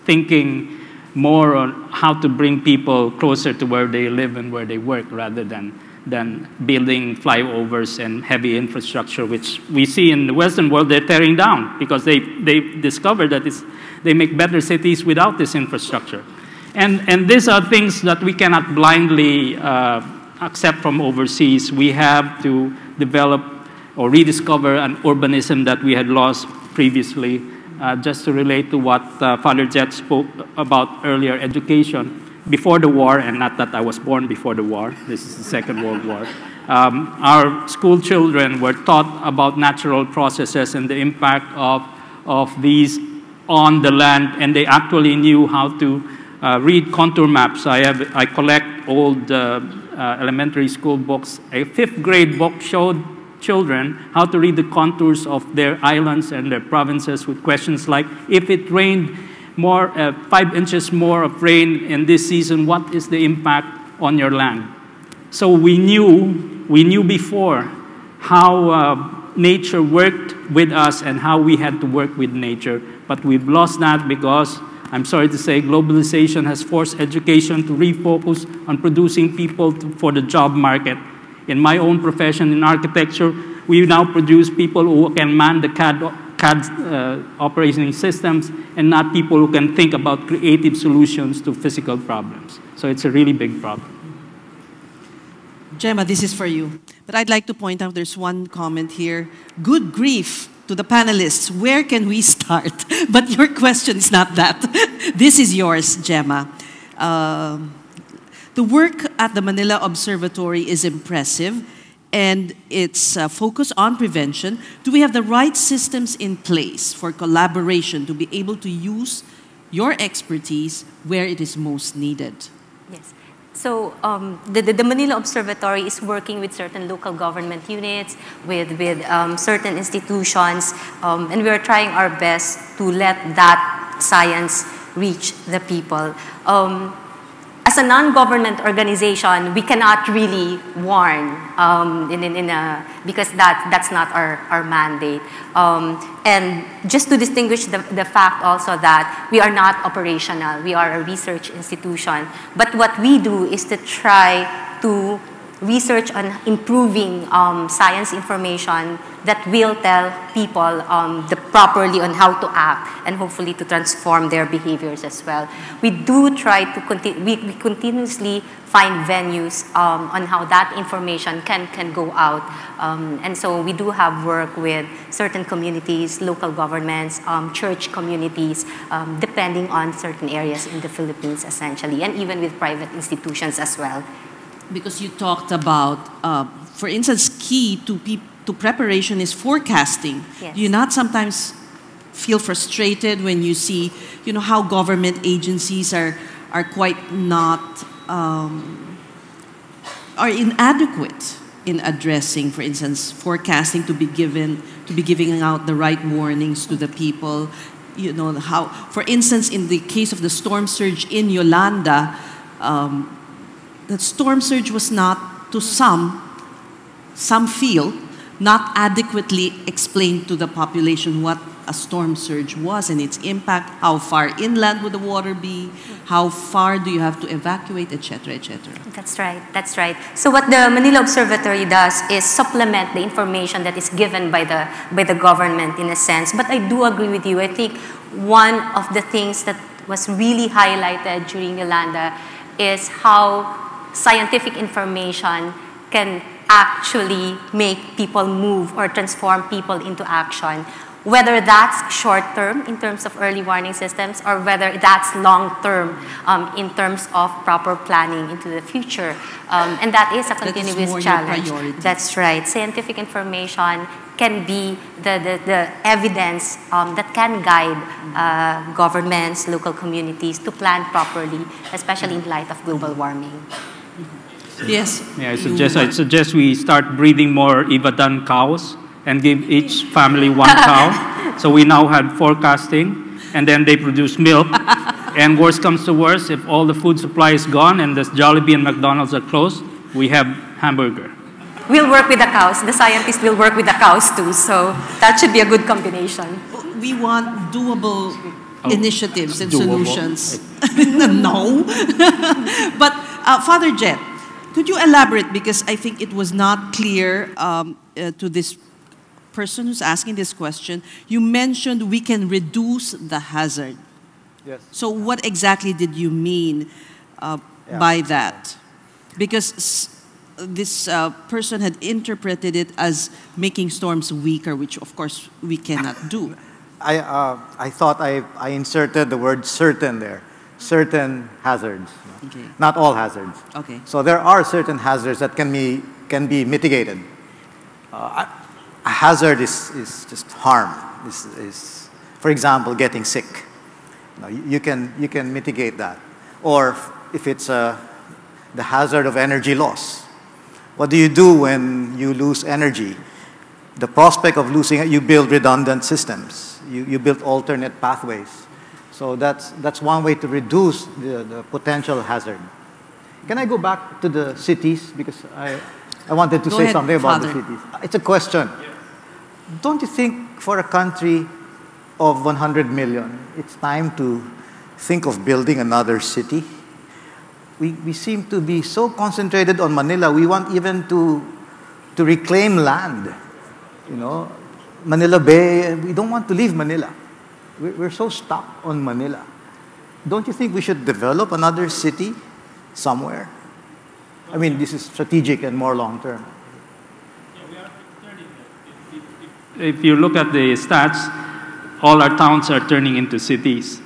thinking more on how to bring people closer to where they live and where they work rather than building flyovers and heavy infrastructure, which we see in the Western world they're tearing down because they discovered that they make better cities without this infrastructure. And these are things that we cannot blindly accept from overseas. We have to develop or rediscover an urbanism that we had lost previously. Just to relate to what Father Jet spoke about earlier, education before the war, and not that I was born before the war, this is the Second World War. Our school children were taught about natural processes and the impact of these on the land, and they actually knew how to read contour maps. I collect old elementary school books. A 5th grade book showed children how to read the contours of their islands and their provinces with questions like, if it rained more, 5 inches more of rain in this season, what is the impact on your land? So we knew before how nature worked with us and how we had to work with nature, but we've lost that because, I'm sorry to say, globalization has forced education to refocus on producing people for the job market. In my own profession in architecture, we now produce people who can man the CAD operating systems and not people who can think about creative solutions to physical problems. So it's a really big problem. Gemma, this is for you. But I'd like to point out there's one comment here. Good grief to the panelists. Where can we start? But your question is not that. This is yours, Gemma. The work at the Manila Observatory is impressive, and it's focused on prevention. Do we have the right systems in place for collaboration to be able to use your expertise where it is most needed? Yes. So the Manila Observatory is working with certain local government units, with certain institutions, and we are trying our best to let that science reach the people. As a non-government organization, we cannot really warn because that's not our mandate. And just to distinguish the fact also that we are not operational, we are a research institution. But what we do is to try to research on improving science information that will tell people properly on how to act and hopefully to transform their behaviors as well. We do try to we continuously find venues on how that information can go out. And so we do have work with certain communities, local governments, church communities, depending on certain areas in the Philippines essentially, and even with private institutions as well. Because you talked about, for instance, key to preparation is forecasting. Yes. Do you not sometimes feel frustrated when you see, you know, how government agencies are quite not, are inadequate in addressing, for instance, forecasting to be giving out the right warnings to the people? You know, how, for instance, in the case of the storm surge in Yolanda, the storm surge was not, to some feel, not adequately explained to the population what a storm surge was and its impact, how far inland would the water be, how far do you have to evacuate, etc., etc. That's right, that's right. So what the Manila Observatory does is supplement the information that is given by the government in a sense. But I do agree with you. I think one of the things that was really highlighted during Yolanda is how scientific information can actually make people move or transform people into action, whether that's short-term in terms of early warning systems or whether that's long-term in terms of proper planning into the future. And that is a continuous challenge. That's right. Scientific information can be the evidence that can guide governments, local communities to plan properly, especially in light of global warming. Yes. Yeah, I suggest we start breeding more Ibadan cows and give each family one cow. So we now have forecasting, and then they produce milk. And worst comes to worst, if all the food supply is gone and the Jollibee and McDonald's are closed, we have hamburger. We'll work with the cows. The scientists will work with the cows too. So that should be a good combination. We want doable initiatives and solutions. No. But Father Jet, could you elaborate, because I think it was not clear to this person who's asking this question. You mentioned we can reduce the hazard. Yes. So what exactly did you mean by that? Because this person had interpreted it as making storms weaker, which of course we cannot do. I thought I inserted the word certain there. Certain hazards. Okay. Not all hazards. Okay. So there are certain hazards that can be mitigated. A hazard is just harm. Is for example, getting sick. You can mitigate that. Or if it's the hazard of energy loss. What do you do when you lose energy? The prospect of losing it, you build redundant systems. You build alternate pathways. So that's one way to reduce the potential hazard. Can I go back to the cities? Because I wanted to say something about the cities. It's a question. Don't you think for a country of 100 million, it's time to think of building another city? We seem to be so concentrated on Manila, we want even to reclaim land. You know, Manila Bay, we don't want to leave Manila. We're so stuck on Manila. Don't you think we should develop another city somewhere? I mean, this is strategic and more long-term. If you look at the stats, all our towns are turning into cities.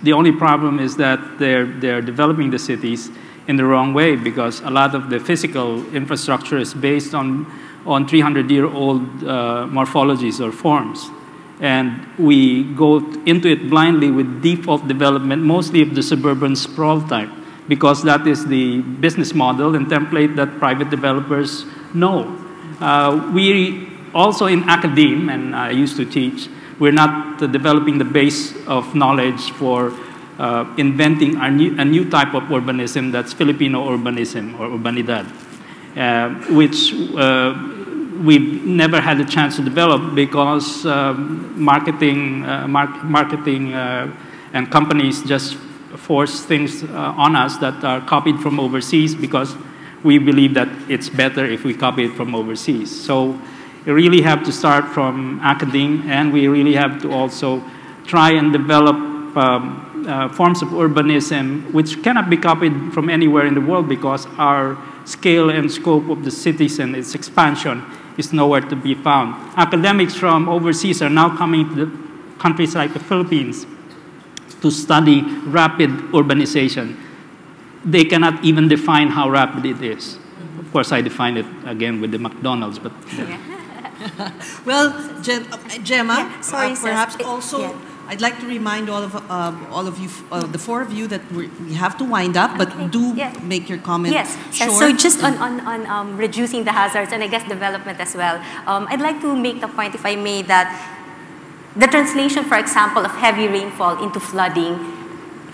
The only problem is that they're developing the cities in the wrong way, because a lot of the physical infrastructure is based on 300-year-old morphologies or forms. And we go into it blindly with default development, mostly of the suburban sprawl type, because that is the business model and template that private developers know. We also in academe, and I used to teach, we're not developing the base of knowledge for inventing a new type of urbanism, that's Filipino urbanism or urbanidad, which we've never had a chance to develop because marketing and companies just force things on us that are copied from overseas, because we believe that it's better if we copy it from overseas. So you really have to start from academia, and we really have to also try and develop forms of urbanism which cannot be copied from anywhere in the world because our scale and scope of the cities and its expansion is nowhere to be found. Academics from overseas are now coming to the countries like the Philippines to study rapid urbanization. They cannot even define how rapid it is. Of course, I define it again with the McDonald's, but... Well, Gemma, sorry, perhaps also, I'd like to remind all of you, the four of you, that we have to wind up, but do make your comment short. So just on reducing the hazards and I guess development as well, I'd like to make the point, if I may, that the translation, for example, of heavy rainfall into flooding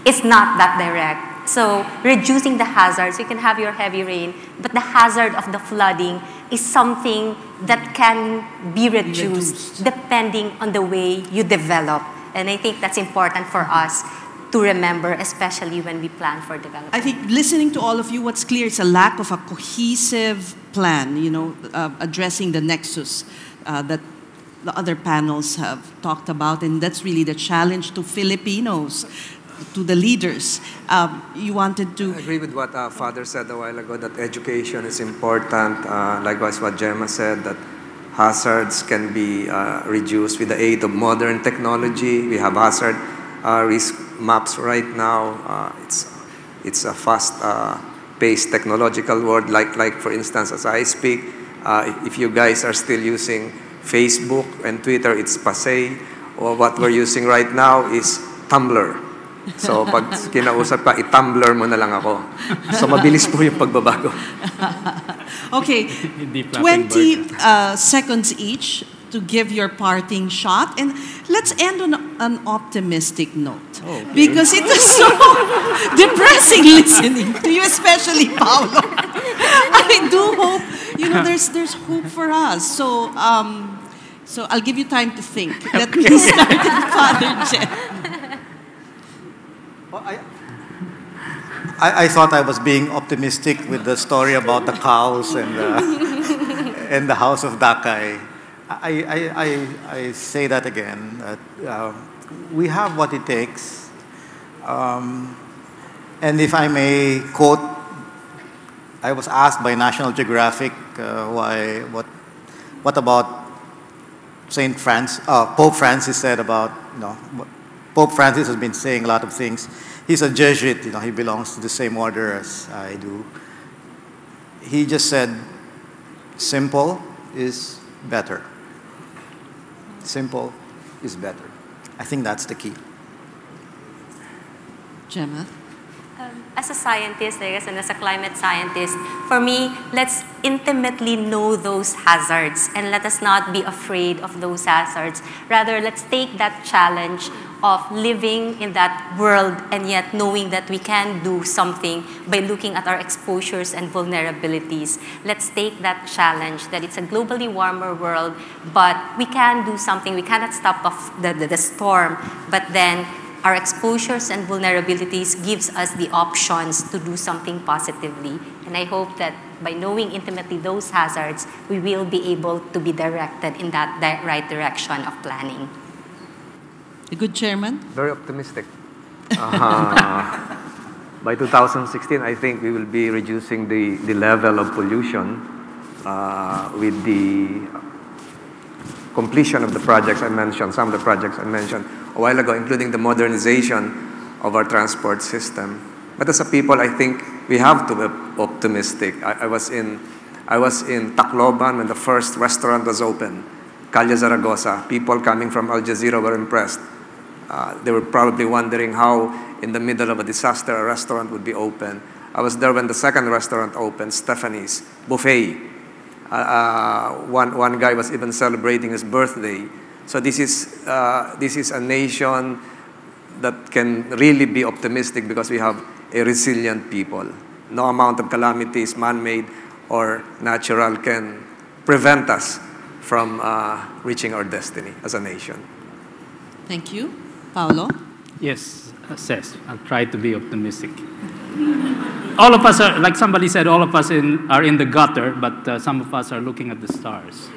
is not that direct. So reducing the hazards, you can have your heavy rain, but the hazard of the flooding is something that can be reduced depending on the way you develop. And I think that's important for us to remember, especially when we plan for development. I think listening to all of you, what's clear is a lack of a cohesive plan, addressing the nexus that the other panels have talked about, and that's really the challenge to Filipinos, to the leaders. You wanted to... I agree with what Father said a while ago, that education is important. Likewise, what Gemma said, that hazards can be reduced with the aid of modern technology. We have hazard risk maps right now. It's a fast-paced technological world. Like for instance, as I speak, if you guys are still using Facebook and Twitter, it's passé. Or what we're using right now is Tumblr. So pag kinausap ka, i-Tumblr mo na lang ako. So mabilis po yung pagbabago. Okay, 20 seconds each to give your parting shot. And let's end on an optimistic note. Okay. Because it is so depressing listening to you, especially Paulo. I do hope, there's hope for us. So I'll give you time to think. Let me start with Father Jen. Well, I thought I was being optimistic with the story about the cows and the house of Dakay. I say that again. We have what it takes. And if I may quote, I was asked by National Geographic what about Pope Francis said about, Pope Francis has been saying a lot of things. He's a Jesuit, he belongs to the same order as I do. He just said, simple is better. Simple is better. I think that's the key. Gemma? As a scientist, I guess, and as a climate scientist, for me, let's intimately know those hazards and let us not be afraid of those hazards. Rather, let's take that challenge of living in that world and yet knowing that we can do something by looking at our exposures and vulnerabilities. Let's take that challenge that it's a globally warmer world, but we can do something. We cannot stop the storm, but then our exposures and vulnerabilities gives us the options to do something positively. And I hope that by knowing intimately those hazards, we will be able to be directed in that right direction of planning. A good chairman? Very optimistic. By 2016, I think we will be reducing the level of pollution with the completion of the projects I mentioned, some of the projects I mentioned a while ago, including the modernization of our transport system. But as a people, I think we have to be optimistic. I was in Tacloban when the first restaurant was open, Calle Zaragoza. People coming from Al Jazeera were impressed. They were probably wondering how, in the middle of a disaster, a restaurant would be open. I was there when the second restaurant opened, Stephanie's Buffet. One guy was even celebrating his birthday. So this is a nation that can really be optimistic because we have a resilient people. No amount of calamities, man-made or natural, can prevent us from reaching our destiny as a nation. Thank you. Paulo? Yes, assess. I'll try to be optimistic. all of us are, like somebody said, all of us are in the gutter, but some of us are looking at the stars.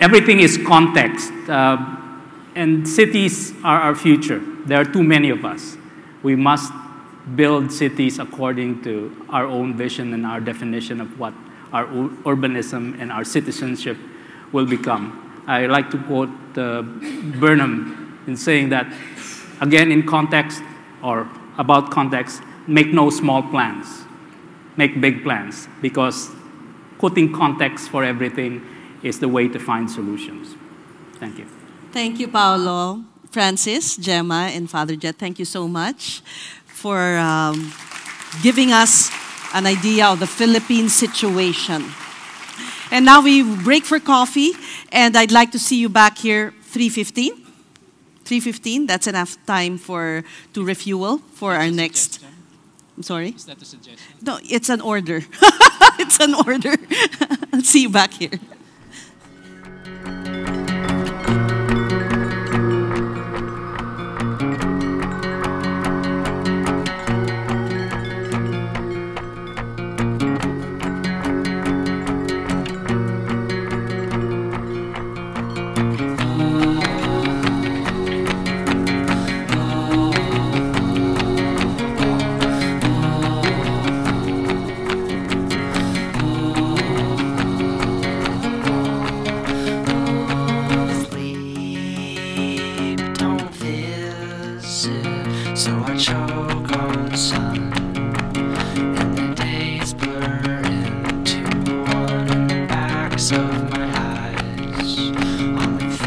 Everything is context, and cities are our future. There are too many of us. We must build cities according to our own vision and our definition of what our urbanism and our citizenship will become. I like to quote Burnham in saying that, again, in context or about context, make no small plans, make big plans, because putting context for everything is the way to find solutions. Thank you. Thank you, Paulo. Francis, Gemma, and Father Jet, thank you so much for giving us an idea of the Philippine situation. And now we break for coffee, and I'd like to see you back here 3:15. 3:15, that's enough time to refuel for our next. I'm sorry? Is that a suggestion? No, it's an order. It's an order. I'll see you back here. So I choke on sun, and the days blur into one, and the backs of my